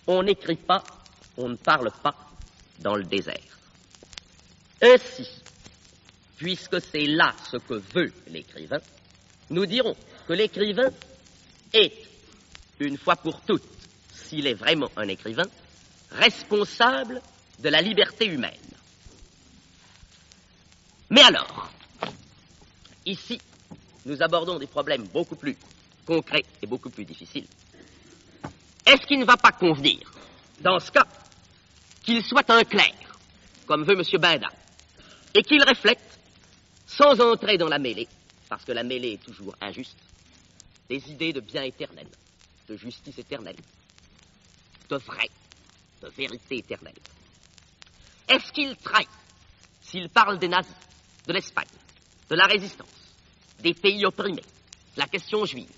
on n'écrit pas, on ne parle pas dans le désert. Ainsi, puisque c'est là ce que veut l'écrivain, nous dirons que l'écrivain est, une fois pour toutes, s'il est vraiment un écrivain, responsable de la liberté humaine. Mais alors, ici, nous abordons des problèmes beaucoup plus concrets et beaucoup plus difficiles. Est-ce qu'il ne va pas convenir, dans ce cas, qu'il soit un clerc, comme veut M. Benda, et qu'il reflète, sans entrer dans la mêlée, parce que la mêlée est toujours injuste, des idées de bien éternel, de justice éternelle, de vrai, de vérité éternelle? Est-ce qu'il trahit, s'il parle des nazis, de l'Espagne, de la résistance, des pays opprimés, de la question juive,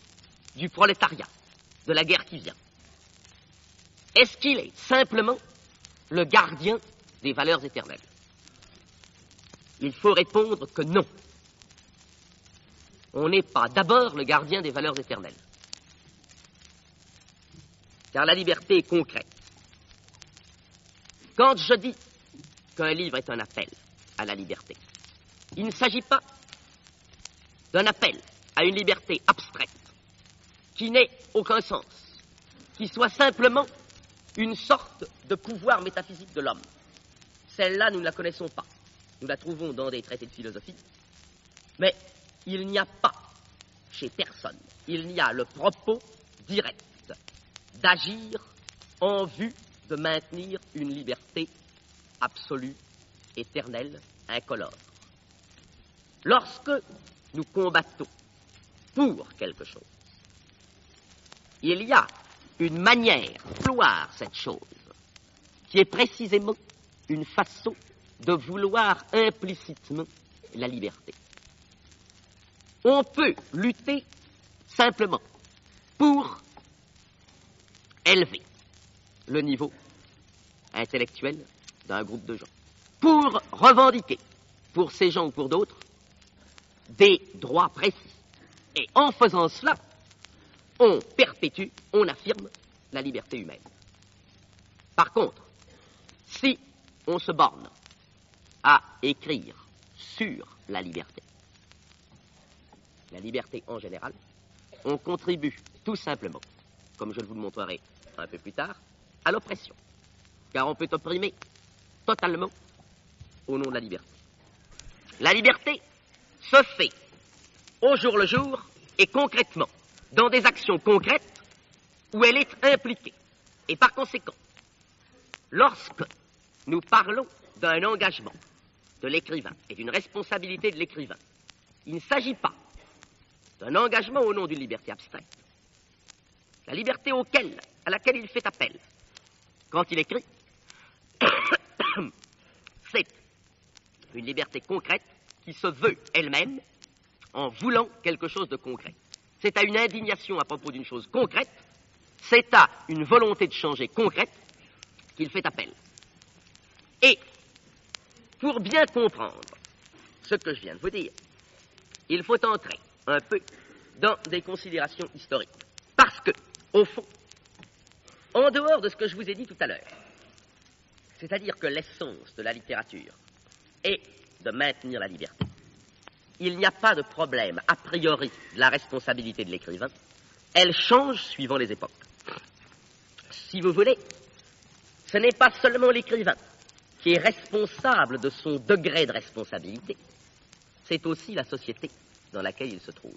du prolétariat, de la guerre qui vient? Est-ce qu'il est simplement le gardien des valeurs éternelles? Il faut répondre que non. On n'est pas d'abord le gardien des valeurs éternelles. Car la liberté est concrète. Quand je dis qu'un livre est un appel à la liberté, il ne s'agit pas d'un appel à une liberté abstraite, qui n'ait aucun sens, qui soit simplement une sorte de pouvoir métaphysique de l'homme. Celle-là, nous ne la connaissons pas. Nous la trouvons dans des traités de philosophie. Mais il n'y a pas, chez personne, il n'y a le propos direct d'agir en vue de maintenir une liberté absolue, éternelle, incolore. Lorsque nous combattons pour quelque chose, il y a une manière de vouloir cette chose, qui est précisément une façon de vouloir implicitement la liberté. On peut lutter simplement pour élever le niveau intellectuel d'un groupe de gens, pour revendiquer, pour ces gens ou pour d'autres, des droits précis. Et en faisant cela, on perpétue, on affirme la liberté humaine. Par contre, si on se borne à écrire sur la liberté en général, on contribue tout simplement, comme je vous le montrerai un peu plus tard, à l'oppression. Car on peut opprimer totalement au nom de la liberté. La liberté se fait au jour le jour et concrètement, dans des actions concrètes où elle est impliquée. Et par conséquent, lorsque nous parlons d'un engagement de l'écrivain et d'une responsabilité de l'écrivain, il ne s'agit pas d'un engagement au nom d'une liberté abstraite. La liberté à laquelle il fait appel quand il écrit, c'est une liberté concrète qui se veut elle-même en voulant quelque chose de concret. C'est à une indignation à propos d'une chose concrète, c'est à une volonté de changer concrète qu'il fait appel. Et pour bien comprendre ce que je viens de vous dire, il faut entrer un peu dans des considérations historiques. Parce que, au fond, en dehors de ce que je vous ai dit tout à l'heure, c'est-à-dire que l'essence de la littérature est de maintenir la liberté, il n'y a pas de problème a priori de la responsabilité de l'écrivain. Elle change suivant les époques. Si vous voulez, ce n'est pas seulement l'écrivain qui est responsable de son degré de responsabilité, c'est aussi la société dans laquelle il se trouve.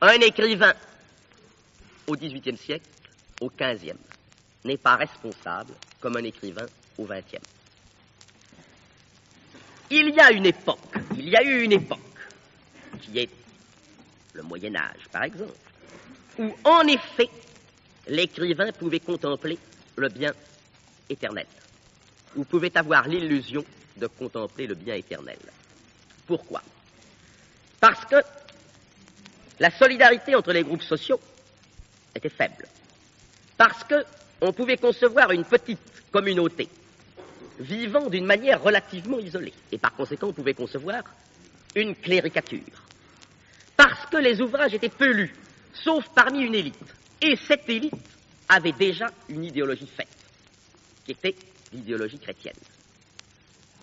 Un écrivain au XVIIIe siècle, au XVe, n'est pas responsable comme un écrivain au XXe. Il y a eu une époque, qui est le Moyen-Âge, par exemple, où, en effet, l'écrivain pouvait contempler le bien éternel, ou pouvait avoir l'illusion de contempler le bien éternel. Pourquoi? Parce que la solidarité entre les groupes sociaux était faible. Parce qu'on pouvait concevoir une petite communauté vivant d'une manière relativement isolée. Et par conséquent, on pouvait concevoir une cléricature. Parce que les ouvrages étaient peu lus, sauf parmi une élite. Et cette élite avait déjà une idéologie faite, qui était l'idéologie chrétienne.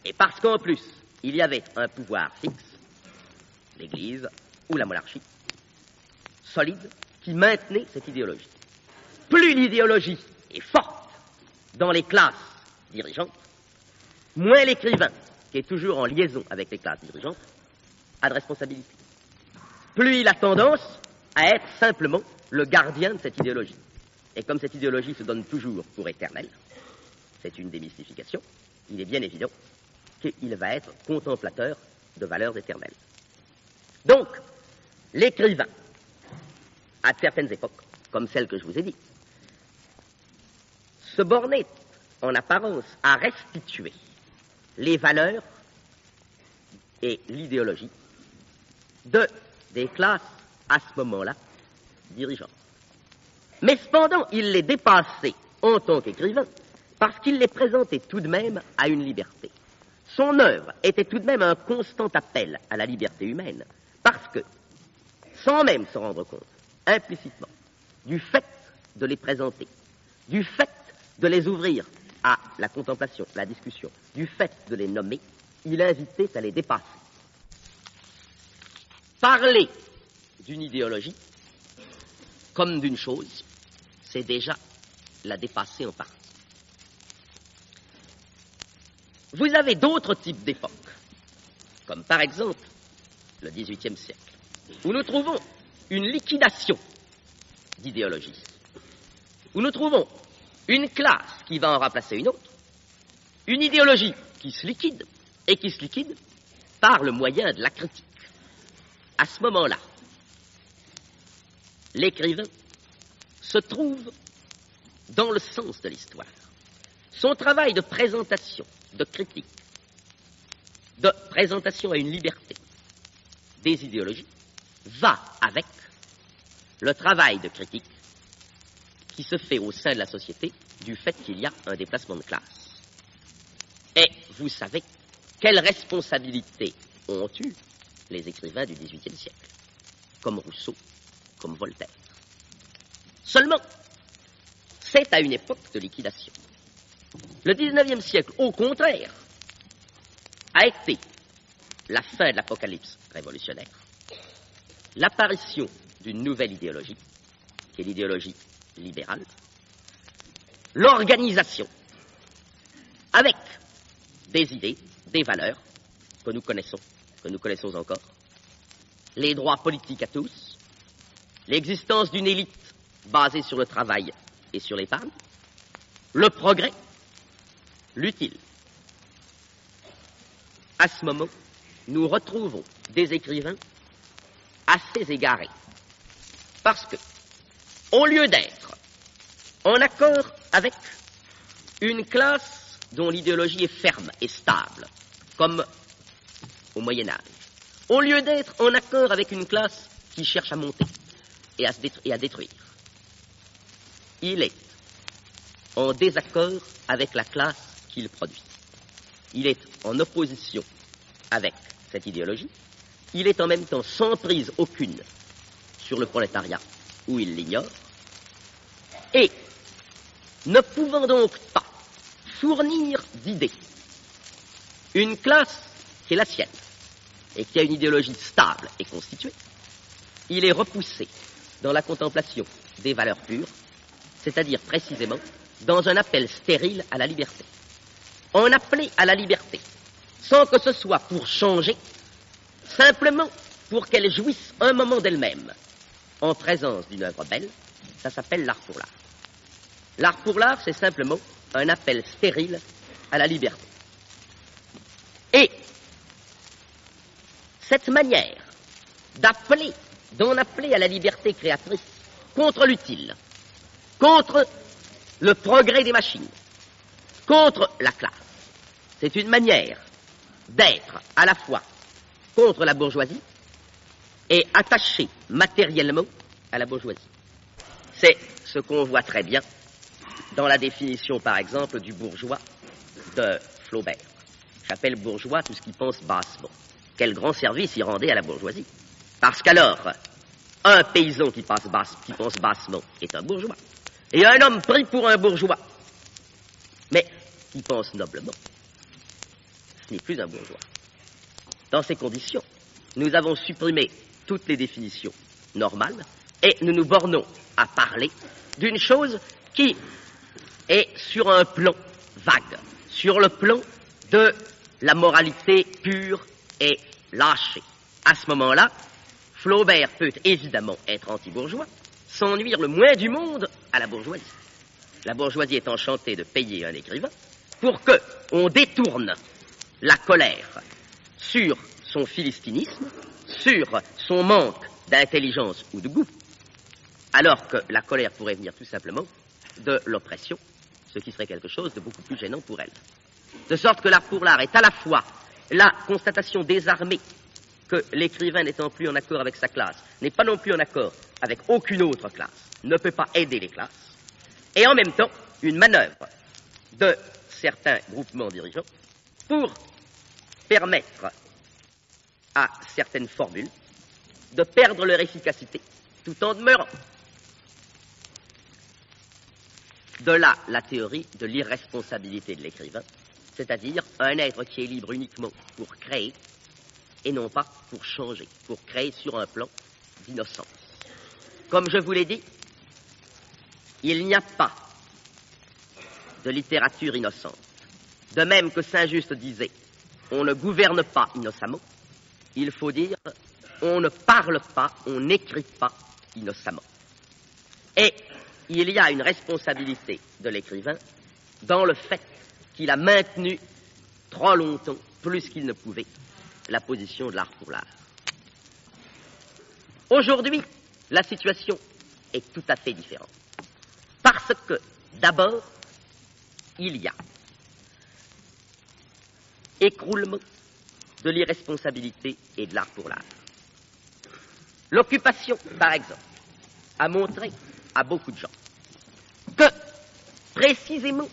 Et parce qu'en plus, il y avait un pouvoir fixe, l'Église ou la monarchie, solide, qui maintenait cette idéologie. Plus l'idéologie est forte dans les classes dirigeantes, moins l'écrivain, qui est toujours en liaison avec les classes dirigeantes, a de responsabilité. Plus il a tendance à être simplement le gardien de cette idéologie. Et comme cette idéologie se donne toujours pour éternelle, c'est une démystification, il est bien évident qu'il va être contemplateur de valeurs éternelles. Donc, l'écrivain, à certaines époques, comme celle que je vous ai dit, se bornait en apparence à restituer les valeurs et l'idéologie des classes à ce moment-là dirigeantes. Mais cependant, il les dépassait en tant qu'écrivain parce qu'il les présentait tout de même à une liberté. Son œuvre était tout de même un constant appel à la liberté humaine parce que, sans même se rendre compte, implicitement, du fait de les présenter, du fait de les ouvrir à la contemplation, la discussion, du fait de les nommer, il invitait à les dépasser. Parler d'une idéologie comme d'une chose, c'est déjà la dépasser en partie. Vous avez d'autres types d'époques, comme par exemple le XVIIIe siècle, où nous trouvons une liquidation d'idéologie, où nous trouvons une classe qui va en remplacer une autre, une idéologie qui se liquide, et qui se liquide par le moyen de la critique. À ce moment-là, l'écrivain se trouve dans le sens de l'histoire. Son travail de présentation, de critique, de présentation à une liberté des idéologies, va avec le travail de critique qui se fait au sein de la société du fait qu'il y a un déplacement de classe. Et vous savez quelle responsabilité ont eu les écrivains du XVIIIe siècle, comme Rousseau, comme Voltaire. Seulement, c'est à une époque de liquidation. Le XIXe siècle, au contraire, a été la fin de l'apocalypse révolutionnaire, l'apparition d'une nouvelle idéologie, qui est l'idéologie libérale, l'organisation avec des idées, des valeurs que nous connaissons encore, les droits politiques à tous, l'existence d'une élite basée sur le travail et sur l'épargne, le progrès, l'utile. À ce moment, nous retrouvons des écrivains assez égarés, parce que, au lieu d'être en accord avec une classe dont l'idéologie est ferme et stable, comme au Moyen-Âge, au lieu d'être en accord avec une classe qui cherche à monter et à détruire, il est en désaccord avec la classe qu'il produit. Il est en opposition avec cette idéologie. Il est en même temps sans prise aucune sur le prolétariat, où il l'ignore, et ne pouvant donc pas fournir d'idées une classe qui est la sienne et qui a une idéologie stable et constituée, il est repoussé dans la contemplation des valeurs pures, c'est-à-dire précisément dans un appel stérile à la liberté. En appeler à la liberté, sans que ce soit pour changer, simplement pour qu'elle jouisse un moment d'elle-même, en présence d'une œuvre belle, ça s'appelle l'art pour l'art. L'art pour l'art, c'est simplement un appel stérile à la liberté. Et cette manière d'en appeler à la liberté créatrice contre l'utile, contre le progrès des machines, contre la classe, c'est une manière d'être à la fois contre la bourgeoisie et attaché matériellement à la bourgeoisie. C'est ce qu'on voit très bien dans la définition, par exemple, du bourgeois de Flaubert. J'appelle bourgeois tout ce qui pense bassement. Quel grand service il rendait à la bourgeoisie. Parce qu'alors, un paysan qui pense bassement est un bourgeois. et un homme pris pour un bourgeois, mais qui pense noblement, ce n'est plus un bourgeois. Dans ces conditions, nous avons supprimé toutes les définitions normales et nous nous bornons à parler d'une chose qui est sur un plan vague, sur le plan de la moralité pure et lâchée. À ce moment-là, Flaubert peut évidemment être anti-bourgeois, sans nuire le moins du monde à la bourgeoisie. La bourgeoisie est enchantée de payer un écrivain pour qu'on détourne la colère sur son philistinisme, sur son manque d'intelligence ou de goût, alors que la colère pourrait venir tout simplement de l'oppression, ce qui serait quelque chose de beaucoup plus gênant pour elle. De sorte que l'art pour l'art est à la fois la constatation désarmée que l'écrivain n'étant plus en accord avec sa classe, n'est pas non plus en accord avec aucune autre classe, ne peut pas aider les classes, et en même temps une manœuvre de certains groupements dirigeants pour permettre à certaines formules de perdre leur efficacité tout en demeurant. De là la théorie de l'irresponsabilité de l'écrivain, c'est-à-dire un être qui est libre uniquement pour créer et non pas pour changer, pour créer sur un plan d'innocence. Comme je vous l'ai dit, il n'y a pas de littérature innocente. De même que Saint-Just disait « on ne gouverne pas innocemment », il faut dire « on ne parle pas, on n'écrit pas innocemment ». Et il y a une responsabilité de l'écrivain dans le fait qu'il a maintenu trop longtemps, plus qu'il ne pouvait, la position de l'art pour l'art. Aujourd'hui, la situation est tout à fait différente. Parce que, d'abord, il y a écroulement de l'irresponsabilité et de l'art pour l'art. L'Occupation, par exemple, a montré à beaucoup de gens que, précisément,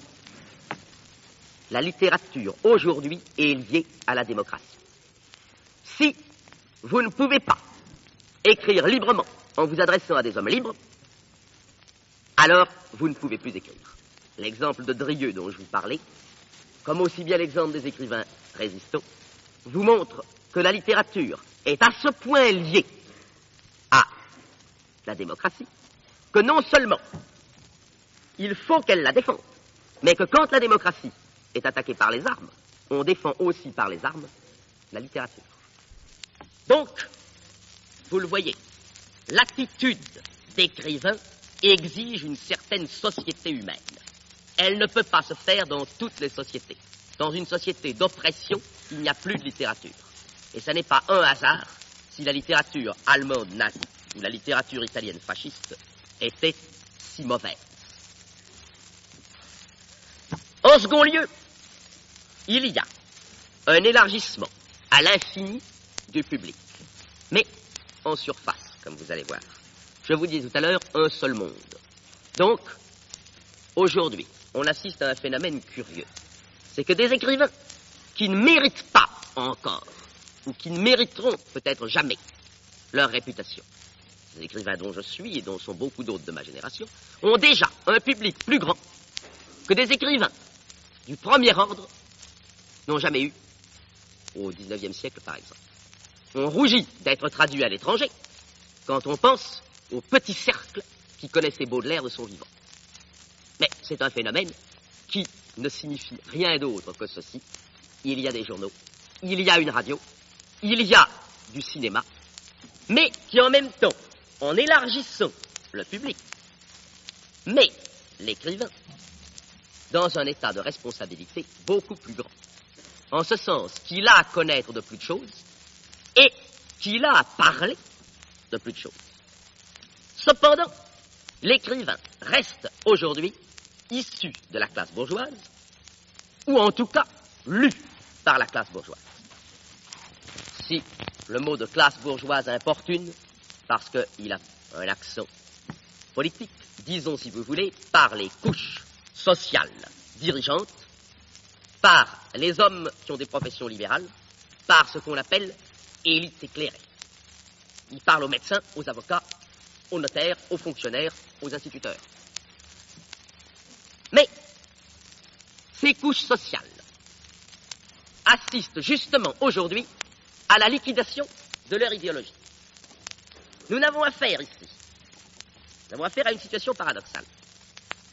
la littérature, aujourd'hui, est liée à la démocratie. Si vous ne pouvez pas écrire librement en vous adressant à des hommes libres, alors vous ne pouvez plus écrire. L'exemple de Drieux dont je vous parlais, comme aussi bien l'exemple des écrivains résistants, vous montre que la littérature est à ce point liée à la démocratie que non seulement il faut qu'elle la défende, mais que quand la démocratie est attaquée par les armes, on défend aussi par les armes la littérature. Donc, vous le voyez, l'attitude d'écrivain exige une certaine société humaine. Elle ne peut pas se faire dans toutes les sociétés. Dans une société d'oppression, il n'y a plus de littérature. Et ce n'est pas un hasard si la littérature allemande nazie ou la littérature italienne fasciste était si mauvaise. En second lieu, il y a un élargissement à l'infini du public, mais en surface, comme vous allez voir. Je vous disais tout à l'heure, un seul monde. Donc, aujourd'hui, on assiste à un phénomène curieux. C'est que des écrivains qui ne méritent pas encore, ou qui ne mériteront peut-être jamais, leur réputation, les écrivains dont je suis et dont sont beaucoup d'autres de ma génération, ont déjà un public plus grand que des écrivains du premier ordre n'ont jamais eu au XIXe siècle, par exemple. On rougit d'être traduit à l'étranger quand on pense au petit cercle qui connaissait Baudelaire de son vivant. Mais c'est un phénomène qui ne signifie rien d'autre que ceci. Il y a des journaux, il y a une radio, il y a du cinéma, mais qui en même temps, en élargissant le public, met l'écrivain dans un état de responsabilité beaucoup plus grand. En ce sens qu'il a à connaître de plus de choses et qu'il a à parler de plus de choses. Cependant, l'écrivain reste aujourd'hui issu de la classe bourgeoise, ou en tout cas lu par la classe bourgeoise. Si le mot de classe bourgeoise importune, parce qu'il a un accent politique, disons si vous voulez, par les couches sociales dirigeantes, par les hommes qui ont des professions libérales, par ce qu'on appelle élite éclairée. Il parle aux médecins, aux avocats, aux notaires, aux fonctionnaires, aux instituteurs. ces couches sociales assistent justement aujourd'hui à la liquidation de leur idéologie. Nous n'avons affaire ici, nous avons affaire à une situation paradoxale.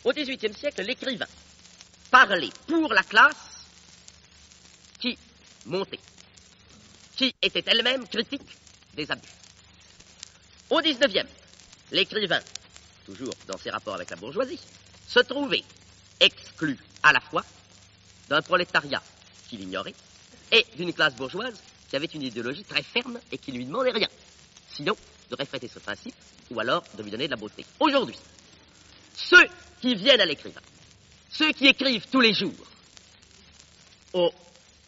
Au XVIIIe siècle, l'écrivain parlait pour la classe qui montait, qui était elle-même critique des abus. Au XIXe, l'écrivain, toujours dans ses rapports avec la bourgeoisie, se trouvait exclu à la fois d'un prolétariat qui l'ignorait et d'une classe bourgeoise qui avait une idéologie très ferme et qui ne lui demandait rien, sinon de refléter ce principe ou alors de lui donner de la beauté. Aujourd'hui, ceux qui viennent à l'écrivain, ceux qui écrivent tous les jours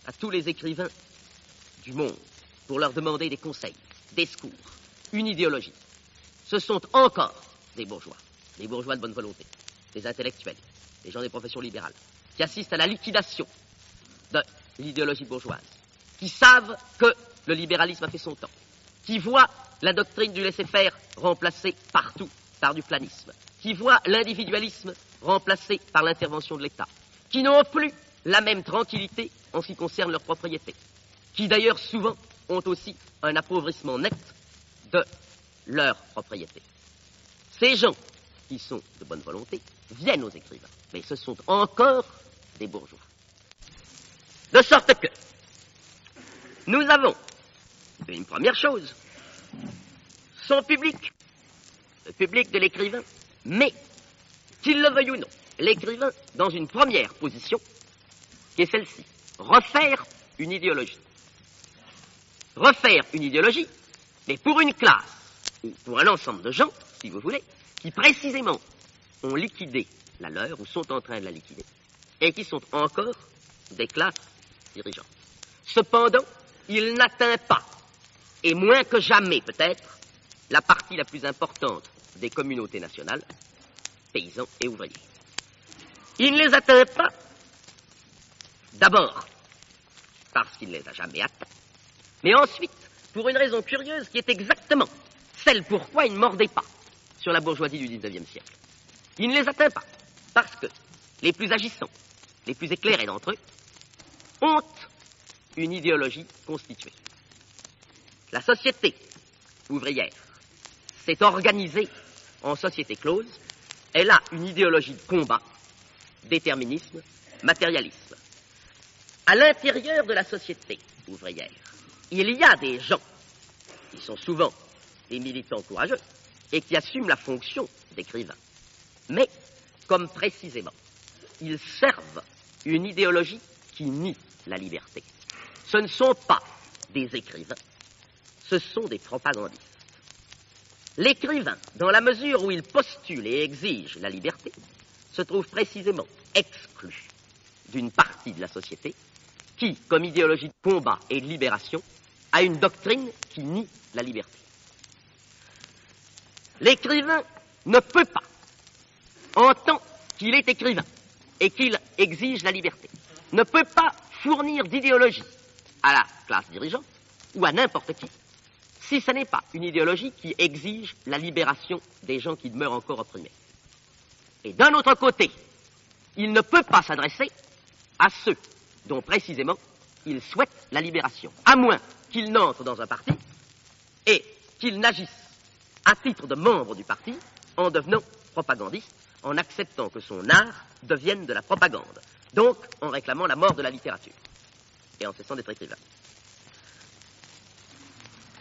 à tous les écrivains du monde pour leur demander des conseils, des secours, une idéologie, ce sont encore des bourgeois de bonne volonté, des intellectuels, des gens des professions libérales, qui assistent à la liquidation de l'idéologie bourgeoise, qui savent que le libéralisme a fait son temps, qui voient la doctrine du laisser-faire remplacée partout par du planisme, qui voient l'individualisme remplacé par l'intervention de l'État, qui n'ont plus la même tranquillité en ce qui concerne leur propriété, qui d'ailleurs souvent ont aussi un appauvrissement net de leur propriété. Ces gens qui sont de bonne volonté viennent aux écrivains, mais ce sont encore des bourgeois. De sorte que nous avons une première chose, son public, le public de l'écrivain, mais, qu'il le veuille ou non, l'écrivain dans une première position, qui est celle-ci, refaire une idéologie. Refaire une idéologie, mais pour une classe, ou pour un ensemble de gens, si vous voulez, qui précisément ont liquidé la leur, ou sont en train de la liquider, et qui sont encore des classes dirigeantes. Cependant, il n'atteint pas, et moins que jamais peut-être, la partie la plus importante des communautés nationales, paysans et ouvriers. Il ne les atteint pas, d'abord, parce qu'il ne les a jamais atteints, mais ensuite, pour une raison curieuse qui est exactement celle pourquoi il ne mordait pas sur la bourgeoisie du XIXe siècle. Il ne les atteint pas, parce que les plus agissants, les plus éclairés d'entre eux, ont une idéologie constituée. La société ouvrière s'est organisée en société close, elle a une idéologie de combat, déterminisme, matérialisme. À l'intérieur de la société ouvrière, il y a des gens qui sont souvent des militants courageux et qui assument la fonction d'écrivains. Mais, comme précisément, ils servent une idéologie qui nie la liberté. Ce ne sont pas des écrivains, ce sont des propagandistes. L'écrivain, dans la mesure où il postule et exige la liberté, se trouve précisément exclu d'une partie de la société qui, comme idéologie de combat et de libération, a une doctrine qui nie la liberté. L'écrivain ne peut pas, en tant qu'il est écrivain et qu'il exige la liberté, ne peut pas fournir d'idéologie à la classe dirigeante ou à n'importe qui, si ce n'est pas une idéologie qui exige la libération des gens qui demeurent encore opprimés. Et d'un autre côté, il ne peut pas s'adresser à ceux dont précisément il souhaite la libération, à moins qu'il n'entre dans un parti et qu'il n'agisse à titre de membre du parti en devenant propagandiste, en acceptant que son art devienne de la propagande, donc en réclamant la mort de la littérature et en cessant d'être écrivain.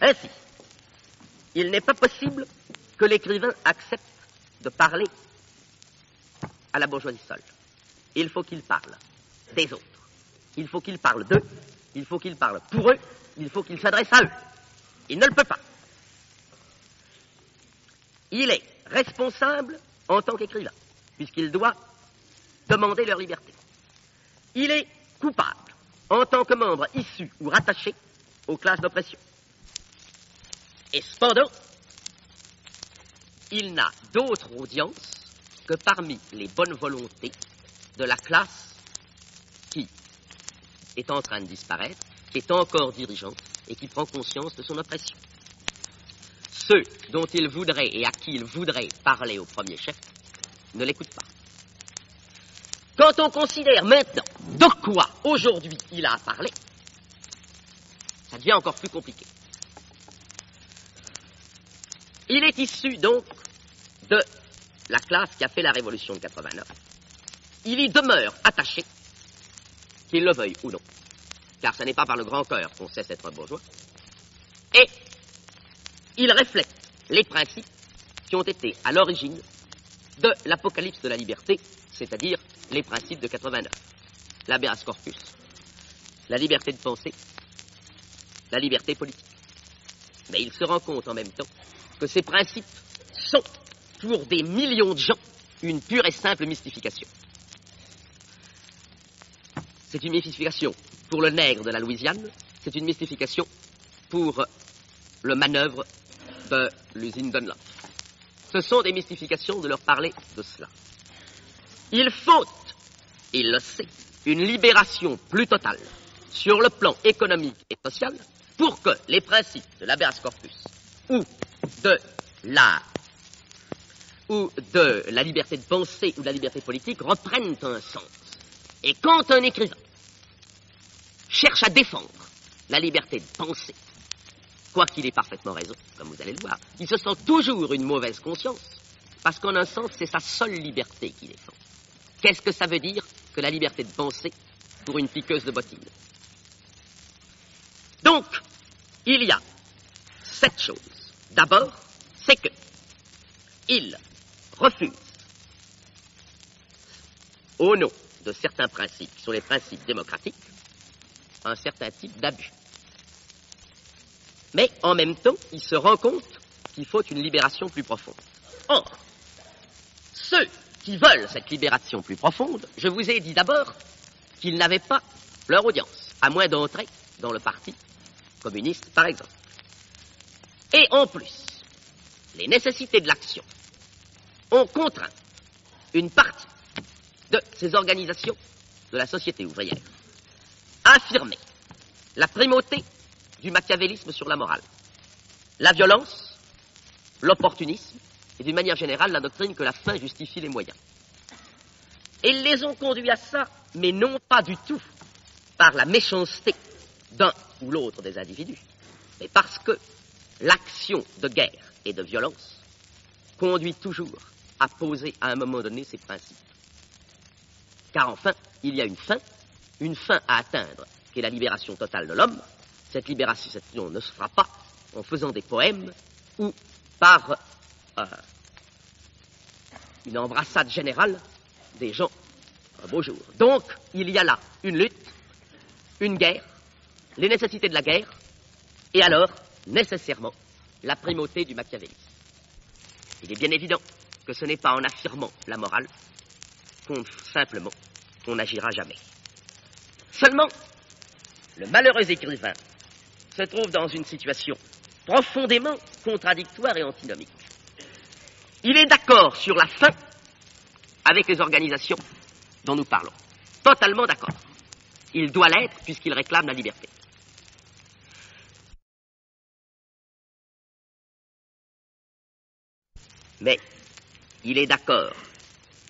Ainsi, il n'est pas possible que l'écrivain accepte de parler à la bourgeoisie seule. Il faut qu'il parle des autres. Il faut qu'il parle d'eux. Il faut qu'il parle pour eux. Il faut qu'il s'adresse à eux. Il ne le peut pas. Il est responsable en tant qu'écrivain, puisqu'il doit demander leur liberté. Il est coupable en tant que membre issu ou rattaché aux classes d'oppression. Et cependant, il n'a d'autre audience que parmi les bonnes volontés de la classe qui est en train de disparaître, qui est encore dirigeante et qui prend conscience de son oppression. Ceux dont il voudrait et à qui il voudrait parler au premier chef ne l'écoutent pas. Quand on considère maintenant de quoi aujourd'hui il a à parler, ça devient encore plus compliqué. Il est issu donc de la classe qui a fait la révolution de 89. Il y demeure attaché, qu'il le veuille ou non, car ce n'est pas par le grand cœur qu'on cesse d'être un bourgeois, et il reflète les principes qui ont été à l'origine de l'apocalypse de la liberté, c'est-à-dire les principes de 89. L'habeas corpus, la liberté de penser, la liberté politique. Mais il se rend compte en même temps que ces principes sont, pour des millions de gens, une pure et simple mystification. C'est une mystification pour le nègre de la Louisiane, c'est une mystification pour le manœuvre de l'usine Dunlop. Ce sont des mystifications de leur parler de cela. Il faut, il le sait, une libération plus totale sur le plan économique et social pour que les principes de l'habeas corpus ou de la liberté de penser ou de la liberté politique reprennent un sens. Et quand un écrivain cherche à défendre la liberté de penser, quoiqu'il ait parfaitement raison, comme vous allez le voir, il se sent toujours une mauvaise conscience, parce qu'en un sens, c'est sa seule liberté qu'il défend. Qu'est-ce que ça veut dire que la liberté de penser pour une piqueuse de bottines? Donc, il y a cette chose. D'abord, c'est que il refuse, au nom de certains principes, qui sont les principes démocratiques, un certain type d'abus. Mais en même temps, il se rend compte qu'il faut une libération plus profonde. Or, ceux qui veulent cette libération plus profonde, je vous ai dit d'abord qu'ils n'avaient pas leur audience, à moins d'entrer dans le parti communiste, par exemple. Et en plus, les nécessités de l'action ont contraint une partie de ces organisations de la société ouvrière à affirmer la primauté du machiavélisme sur la morale, la violence, l'opportunisme, et d'une manière générale la doctrine que la fin justifie les moyens. Et ils les ont conduits à ça, mais non pas du tout par la méchanceté d'un ou l'autre des individus, mais parce que l'action de guerre et de violence conduit toujours à poser à un moment donné ces principes. Car enfin, il y a une fin à atteindre, qui est la libération totale de l'homme. Cette libération ne se fera pas en faisant des poèmes ou par une embrassade générale des gens un beau jour. Donc, il y a là une lutte, une guerre, les nécessités de la guerre, et alors, nécessairement, la primauté du machiavélisme. Il est bien évident que ce n'est pas en affirmant la morale simplement qu'on n'agira jamais. Seulement, le malheureux écrivain se trouve dans une situation profondément contradictoire et antinomique. Il est d'accord sur la fin avec les organisations dont nous parlons. Totalement d'accord. Il doit l'être puisqu'il réclame la liberté. Mais il est d'accord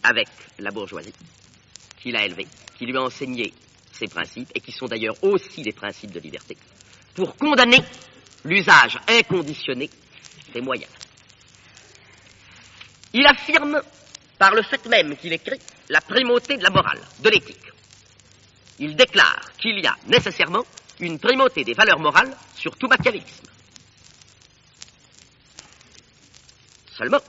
avec la bourgeoisie qu'il a élevée, qui lui a enseigné ces principes, et qui sont d'ailleurs aussi des principes de liberté, pour condamner l'usage inconditionné des moyens. Il affirme, par le fait même qu'il écrit, la primauté de la morale, de l'éthique. Il déclare qu'il y a nécessairement une primauté des valeurs morales sur tout machiavélisme. Seulement,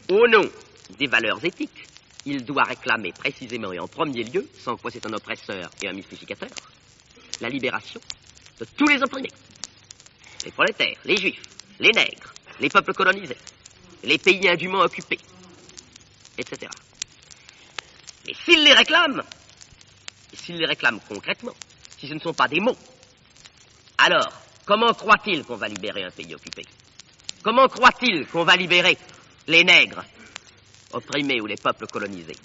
au nom des valeurs éthiques, il doit réclamer précisément et en premier lieu, sans quoi c'est un oppresseur et un mystificateur, la libération de tous les opprimés. Les prolétaires, les juifs, les nègres, les peuples colonisés, les pays indûment occupés, etc. Mais s'il les réclame, et s'il les réclame concrètement, si ce ne sont pas des mots, alors comment croit-il qu'on va libérer un pays occupé? Comment croit-il qu'on va libérer les nègres opprimés ou les peuples colonisés?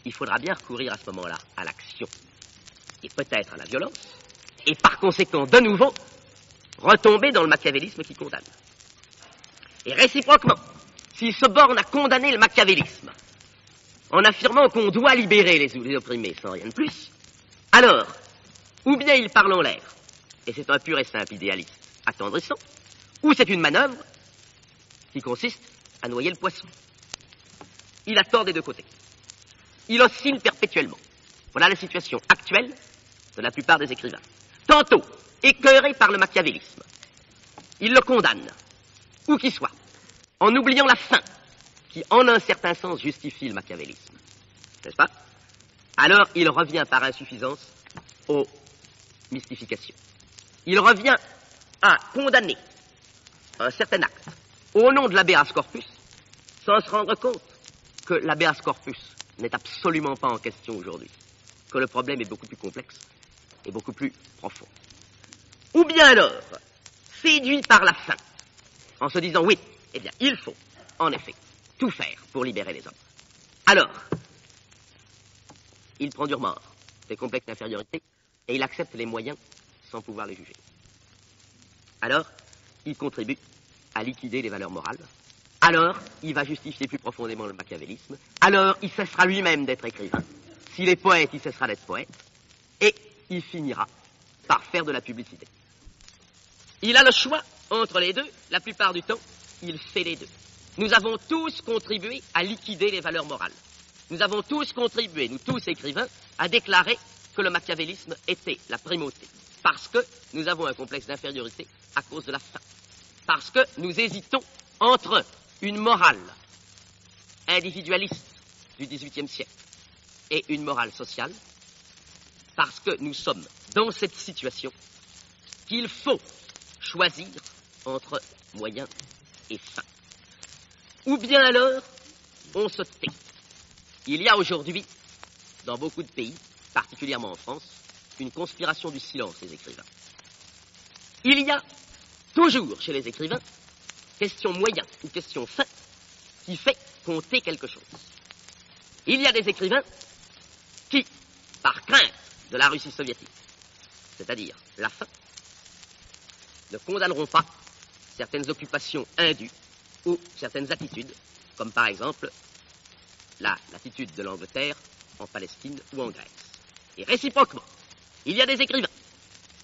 Il faudra bien recourir à ce moment-là à l'action, et peut-être à la violence, et par conséquent, de nouveau, retomber dans le machiavélisme qui condamne. Et réciproquement, s'il se borne à condamner le machiavélisme, en affirmant qu'on doit libérer les opprimés sans rien de plus, alors, ou bien il parle en l'air, et c'est un pur et simple idéaliste attendrissant, ou c'est une manœuvre qui consiste à noyer le poisson. Il a tort des deux côtés. Il oscille perpétuellement. Voilà la situation actuelle de la plupart des écrivains. Tantôt, écœurés par le machiavélisme, ils le condamnent, où qu'il soit, en oubliant la fin, qui en un certain sens justifie le machiavélisme. N'est-ce pas? Alors il revient par insuffisance aux mystifications. Il revient à condamner un certain acte au nom de l'habeas corpus, sans se rendre compte que l'habeas corpus n'est absolument pas en question aujourd'hui, que le problème est beaucoup plus complexe et beaucoup plus profond. Ou bien alors, séduit par la faim, en se disant oui, eh bien, il faut, en effet, tout faire pour libérer les hommes. Alors, il prend du remords, des complexes d'infériorité, et il accepte les moyens sans pouvoir les juger. Alors, il contribue à liquider les valeurs morales. Alors, il va justifier plus profondément le machiavélisme. Alors, il cessera lui-même d'être écrivain. S'il est poète, il cessera d'être poète. Et il finira par faire de la publicité. Il a le choix entre les deux. La plupart du temps, il fait les deux. Nous avons tous contribué à liquider les valeurs morales. Nous avons tous contribué, nous tous écrivains, à déclarer que le machiavélisme était la primauté. Parce que nous avons un complexe d'infériorité à cause de la faim. Parce que nous hésitons entre une morale individualiste du XVIIIe siècle et une morale sociale, parce que nous sommes dans cette situation qu'il faut choisir entre moyens et fin. Ou bien alors, on se tait. Il y a aujourd'hui, dans beaucoup de pays, particulièrement en France, une conspiration du silence des écrivains. Il y a toujours chez les écrivains question moyen ou question fin qui fait compter quelque chose. Il y a des écrivains qui, par crainte de la Russie soviétique, c'est-à-dire la faim, ne condamneront pas certaines occupations indues ou certaines attitudes, comme par exemple l'attitude de l'Angleterre en Palestine ou en Grèce. Et réciproquement, il y a des écrivains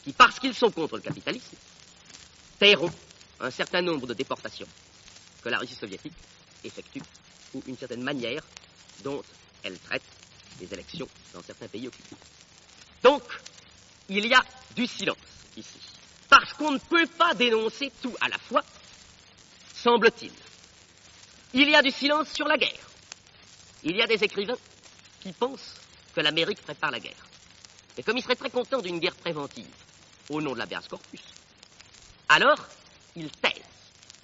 qui, parce qu'ils sont contre le capitalisme, tairont un certain nombre de déportations que la Russie soviétique effectue ou une certaine manière dont elle traite les élections dans certains pays occupés. Donc, il y a du silence ici. Parce qu'on ne peut pas dénoncer tout à la fois, semble-t-il. Il y a du silence sur la guerre. Il y a des écrivains qui pensent que l'Amérique prépare la guerre. Et comme ils seraient très contents d'une guerre préventive au nom de l'habeas corpus, alors ils taisent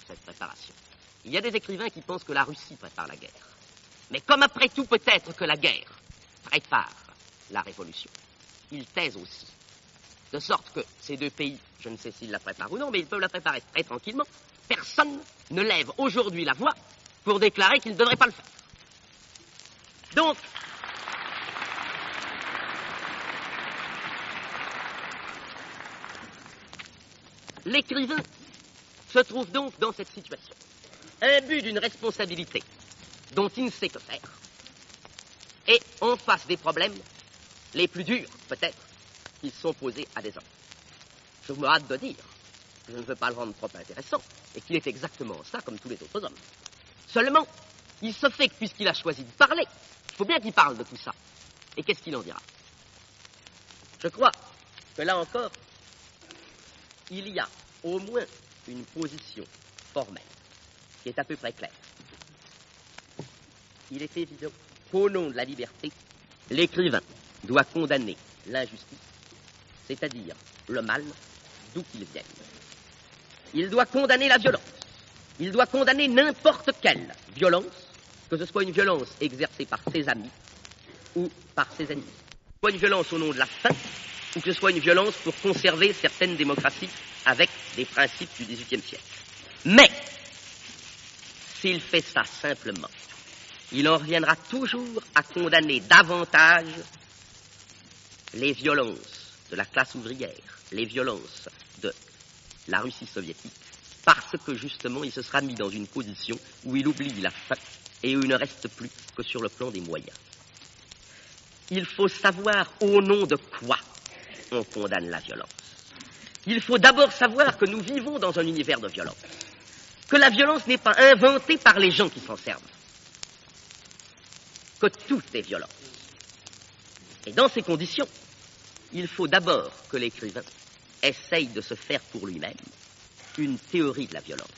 cette préparation. Il y a des écrivains qui pensent que la Russie prépare la guerre. Mais comme après tout peut-être que la guerre prépare la révolution, ils taisent aussi. De sorte que ces deux pays, je ne sais s'ils la préparent ou non, mais ils peuvent la préparer très tranquillement. Personne ne lève aujourd'hui la voix pour déclarer qu'ils ne devraient pas le faire. Donc, l'écrivain se trouve donc dans cette situation, imbu d'une responsabilité dont il ne sait que faire, et en face des problèmes les plus durs, peut-être, qui sont posés à des hommes. Je me hâte de dire, je ne veux pas le rendre trop intéressant, et qu'il est exactement ça comme tous les autres hommes. Seulement, il se fait que puisqu'il a choisi de parler, il faut bien qu'il parle de tout ça. Et qu'est-ce qu'il en dira? Je crois que là encore, il y a au moins une position formelle qui est à peu près claire. Il est évident qu'au nom de la liberté, l'écrivain doit condamner l'injustice, c'est-à-dire le mal, d'où qu'il vienne. Il doit condamner la violence. Il doit condamner n'importe quelle violence, que ce soit une violence exercée par ses amis ou par ses ennemis. Que ce soit une violence au nom de la faim, ou que ce soit une violence pour conserver certaines démocraties avec des principes du XVIIIe siècle. Mais, s'il fait ça simplement, il en reviendra toujours à condamner davantage les violences de la classe ouvrière, les violences de la Russie soviétique, parce que justement il se sera mis dans une position où il oublie la faim et où il ne reste plus que sur le plan des moyens. Il faut savoir au nom de quoi on condamne la violence. Il faut d'abord savoir que nous vivons dans un univers de violence, que la violence n'est pas inventée par les gens qui s'en servent, que tout est violence. Et dans ces conditions, il faut d'abord que l'écrivain essaye de se faire pour lui-même une théorie de la violence,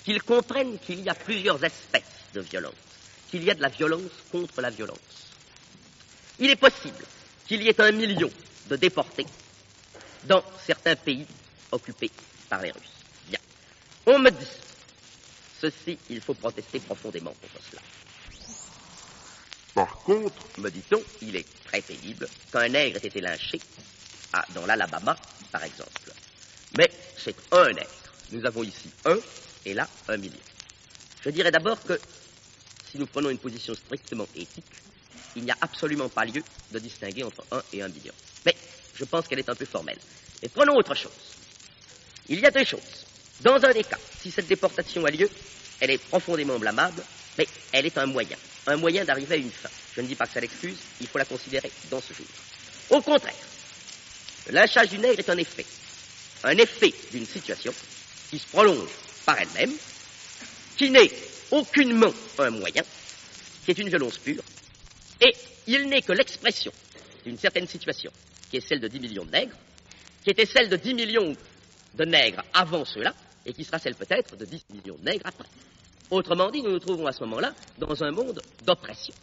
qu'il comprenne qu'il y a plusieurs espèces de violence, qu'il y a de la violence contre la violence. Il est possible qu'il y ait 1 million de déportés dans certains pays occupés par les Russes. Bien. On me dit, ceci, il faut protester profondément contre cela. Par contre, me dit-on, il est très pénible qu'un nègre ait été lynché dans l'Alabama, par exemple. Mais c'est un nègre. Nous avons ici 1 et là 1 million. Je dirais d'abord que si nous prenons une position strictement éthique, il n'y a absolument pas lieu de distinguer entre 1 et 1 million. Mais je pense qu'elle est un peu formelle. Mais prenons autre chose. Il y a 2 choses. Dans un des cas, si cette déportation a lieu, elle est profondément blâmable, mais elle est un moyen d'arriver à une fin. Je ne dis pas que ça l'excuse, il faut la considérer dans ce jour. Au contraire, le lynchage du nègre est un effet d'une situation qui se prolonge par elle-même, qui n'est aucunement un moyen, qui est une violence pure, et il n'est que l'expression d'une certaine situation, qui est celle de 10 millions de nègres, qui était celle de 10 millions de nègres avant cela, et qui sera celle peut-être de 10 millions de nègres après. Autrement dit, nous nous trouvons à ce moment-là dans un monde d'oppression.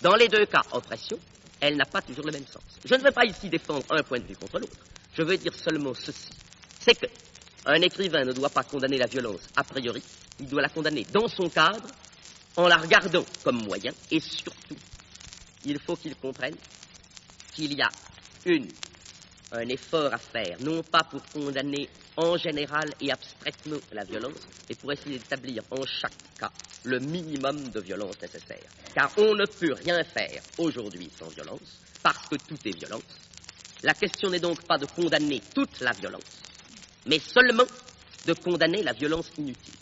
Dans les 2 cas, oppression, elle n'a pas toujours le même sens. Je ne veux pas ici défendre un point de vue contre l'autre. Je veux dire seulement ceci. C'est qu'un écrivain ne doit pas condamner la violence a priori, il doit la condamner dans son cadre, en la regardant comme moyen, et surtout, il faut qu'il comprenne qu'il y a un effort à faire, non pas pour condamner en général et abstraitement la violence, mais pour essayer d'établir en chaque cas le minimum de violence nécessaire. Car on ne peut rien faire aujourd'hui sans violence, parce que tout est violence. La question n'est donc pas de condamner toute la violence, mais seulement de condamner la violence inutile.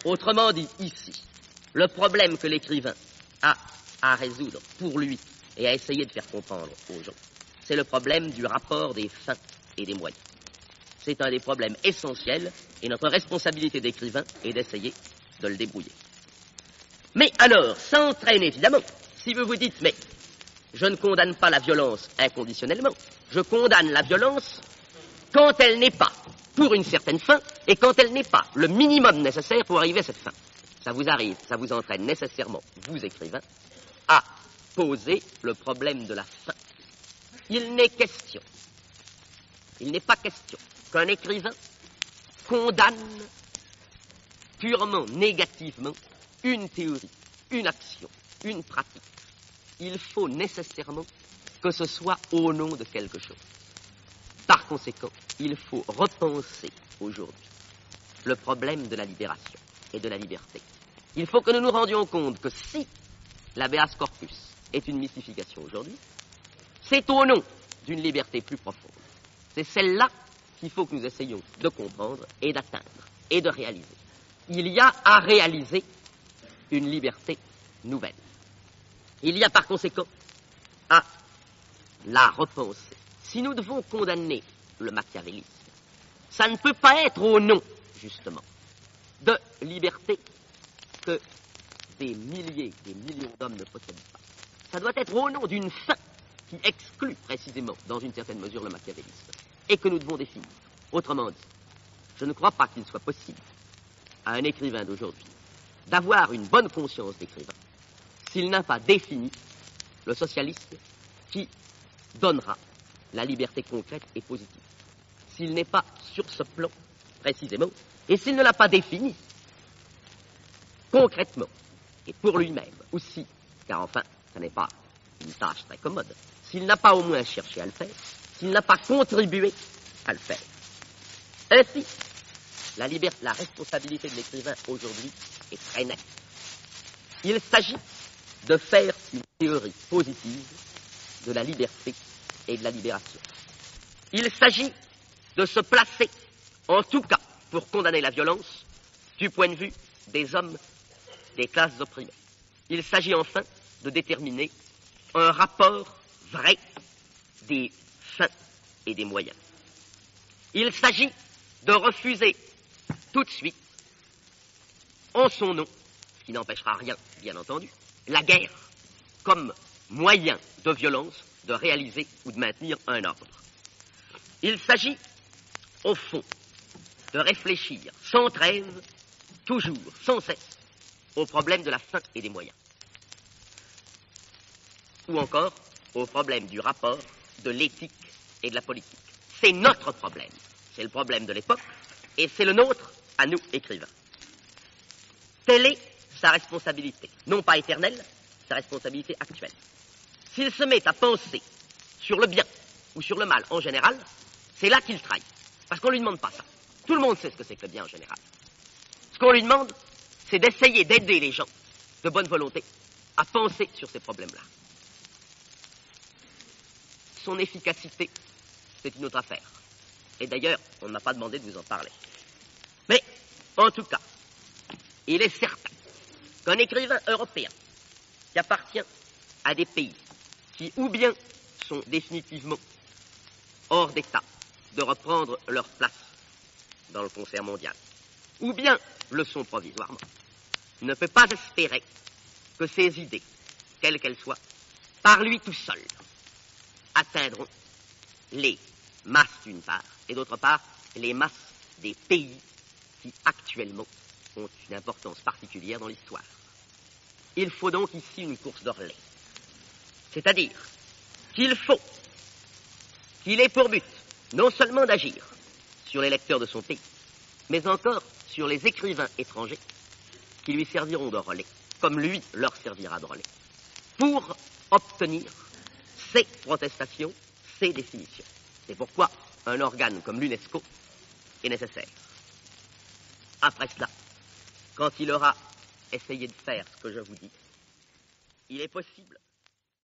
Autrement dit, ici, le problème que l'écrivain a à résoudre pour lui et à essayer de faire comprendre aux gens, c'est le problème du rapport des fins et des moyens. C'est un des problèmes essentiels et notre responsabilité d'écrivain est d'essayer de le débrouiller. Mais alors, ça entraîne évidemment, si vous vous dites, mais je ne condamne pas la violence inconditionnellement, je condamne la violence quand elle n'est pas pour une certaine fin et quand elle n'est pas le minimum nécessaire pour arriver à cette fin. Ça vous entraîne nécessairement, vous écrivains, à poser le problème de la fin. Il n'est pas question qu'un écrivain condamne purement négativement une théorie, une action, une pratique. Il faut nécessairement que ce soit au nom de quelque chose. Par conséquent, il faut repenser aujourd'hui le problème de la libération et de la liberté. Il faut que nous nous rendions compte que si l'habeas corpus est une mystification aujourd'hui, c'est au nom d'une liberté plus profonde. C'est celle-là qu'il faut que nous essayions de comprendre et d'atteindre et de réaliser. Il y a à réaliser une liberté nouvelle. Il y a par conséquent à la repenser. Si nous devons condamner le machiavélisme, ça ne peut pas être au nom, justement, de liberté que des milliers, des millions d'hommes ne possèdent pas. Ça doit être au nom d'une fin qui exclut précisément, dans une certaine mesure, le machiavélisme, et que nous devons définir. Autrement dit, je ne crois pas qu'il soit possible à un écrivain d'aujourd'hui d'avoir une bonne conscience d'écrivain s'il n'a pas défini le socialisme qui donnera la liberté concrète et positive. S'il n'est pas sur ce plan, précisément, et s'il ne l'a pas défini concrètement, et pour lui-même aussi, car enfin, ce n'est pas une tâche très commode, s'il n'a pas au moins cherché à le faire, s'il n'a pas contribué à le faire. Ainsi, la responsabilité de l'écrivain aujourd'hui est très nette. Il s'agit de faire une théorie positive de la liberté et de la libération. Il s'agit de se placer, en tout cas pour condamner la violence, du point de vue des hommes des classes opprimées. Il s'agit enfin de déterminer un rapport vrai des fins et des moyens. Il s'agit de refuser tout de suite, en son nom, ce qui n'empêchera rien, bien entendu, la guerre comme moyen de violence de réaliser ou de maintenir un ordre. Il s'agit, au fond, de réfléchir sans trêve, toujours, sans cesse, au problème de la fin et des moyens. Ou encore au problème du rapport de l'éthique et de la politique. C'est notre problème. C'est le problème de l'époque et c'est le nôtre à nous, écrivains. Telle est sa responsabilité, non pas éternelle, sa responsabilité actuelle. S'il se met à penser sur le bien ou sur le mal en général, c'est là qu'il trahit. Parce qu'on ne lui demande pas ça. Tout le monde sait ce que c'est que le bien en général. Ce qu'on lui demande, c'est d'essayer d'aider les gens de bonne volonté à penser sur ces problèmes-là. Son efficacité, c'est une autre affaire. Et d'ailleurs, on ne m'a pas demandé de vous en parler. Mais, en tout cas, il est certain qu'un écrivain européen qui appartient à des pays qui ou bien sont définitivement hors d'état de reprendre leur place dans le concert mondial, ou bien le sont provisoirement, ne peut pas espérer que ces idées, quelles qu'elles soient, par lui tout seul, atteindront les masses d'une part, et d'autre part, les masses des pays qui actuellement ont une importance particulière dans l'histoire. Il faut donc ici une course de relais. C'est-à-dire qu'il faut qu'il ait pour but non seulement d'agir sur les lecteurs de son pays, mais encore sur les écrivains étrangers qui lui serviront de relais, comme lui leur servira de relais, pour obtenir ces protestations, ces définitions. C'est pourquoi un organe comme l'UNESCO est nécessaire. Après cela, quand il aura essayé de faire ce que je vous dis, il est possible